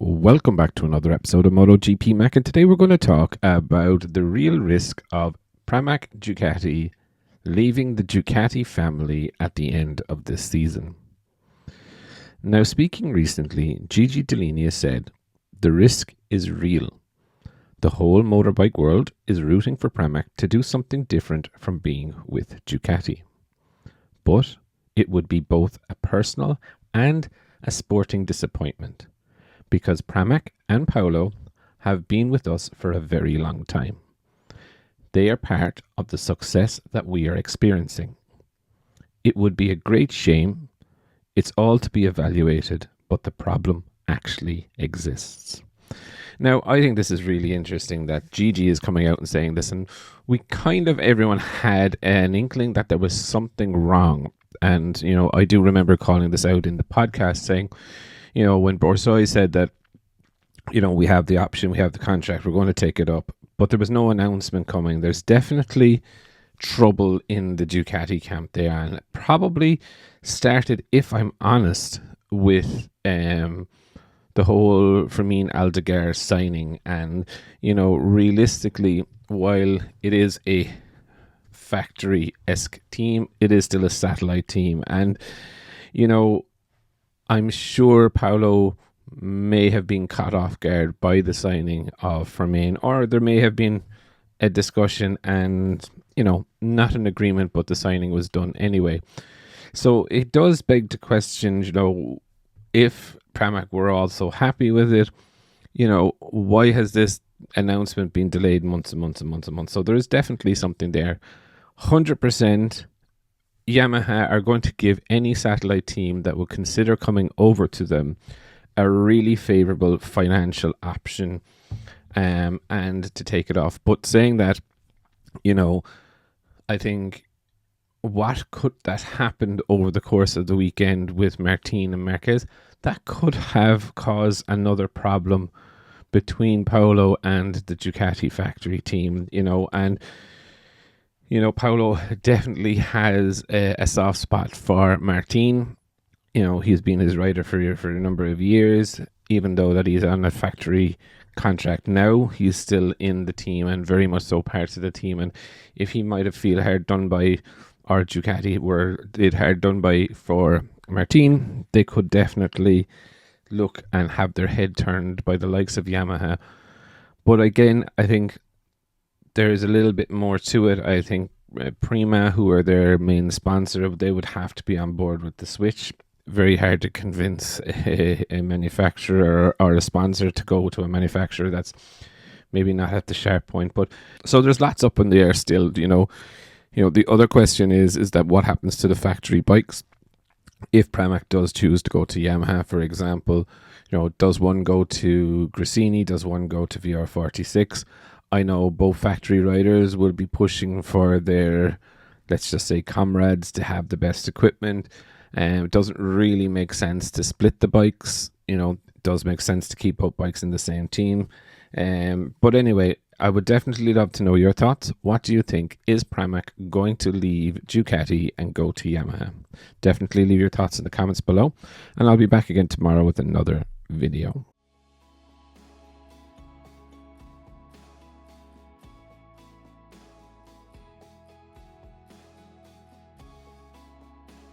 Welcome back to another episode of Motogp Mac, and today we're going to talk about the real risk of Pramac Ducati leaving the Ducati family at the end of this season. Now, speaking recently, Gigi said, "The risk is real. The whole motorbike world is rooting for Pramac to do something different from being with Ducati. But it would be both a personal and a sporting disappointment, because Pramac and Paolo have been with us for a very long time. They are part of the success that we are experiencing. It would be a great shame. It's all to be evaluated, but the problem actually exists." Now, I think this is really interesting that Gigi is coming out and saying this, and everyone had an inkling that there was something wrong. And, I do remember calling this out in the podcast saying, when Borsoi said that, we have the option, we have the contract, we're going to take it up, but there was no announcement coming. There's definitely trouble in the Ducati camp there, and it probably started, if I'm honest, with the whole Fermin Aldeguer signing. And, realistically, while it is a factory-esque team, it is still a satellite team. And, I'm sure Paolo may have been caught off guard by the signing of Fermin, or there may have been a discussion and, not an agreement, but the signing was done anyway. So it does beg to question, if Pramac were also happy with it, why has this announcement been delayed months and months and months and months? So there is definitely something there. 100% Yamaha are going to give any satellite team that will consider coming over to them a really favorable financial option, and to take it off. But saying that, I think what could that happened over the course of the weekend with Martin and Marquez, that could have caused another problem between Paolo and the Ducati factory team, and Paolo definitely has a soft spot for Martin. He's been his rider for a number of years. Even though that he's on a factory contract now, he's still in the team and very much so part of the team. And if he might have feel hard done by, or Ducati did hard done by for Martin, they could definitely look and have their head turned by the likes of Yamaha. But again, I think there is a little bit more to it. I think Prima, who are their main sponsor, they would have to be on board with the switch. Very hard to convince a manufacturer or a sponsor to go to a manufacturer that's maybe not at the sharp point. But so there's lots up in the air still. The other question is that what happens to the factory bikes if Pramac does choose to go to Yamaha, for example? Does one go to Gresini? Does one go to VR46? I know both factory riders will be pushing for their, let's just say, comrades to have the best equipment. It doesn't really make sense to split the bikes. It does make sense to keep both bikes in the same team. But anyway, I would definitely love to know your thoughts. What do you think? Is Pramac going to leave Ducati and go to Yamaha? Definitely leave your thoughts in the comments below, and I'll be back again tomorrow with another video.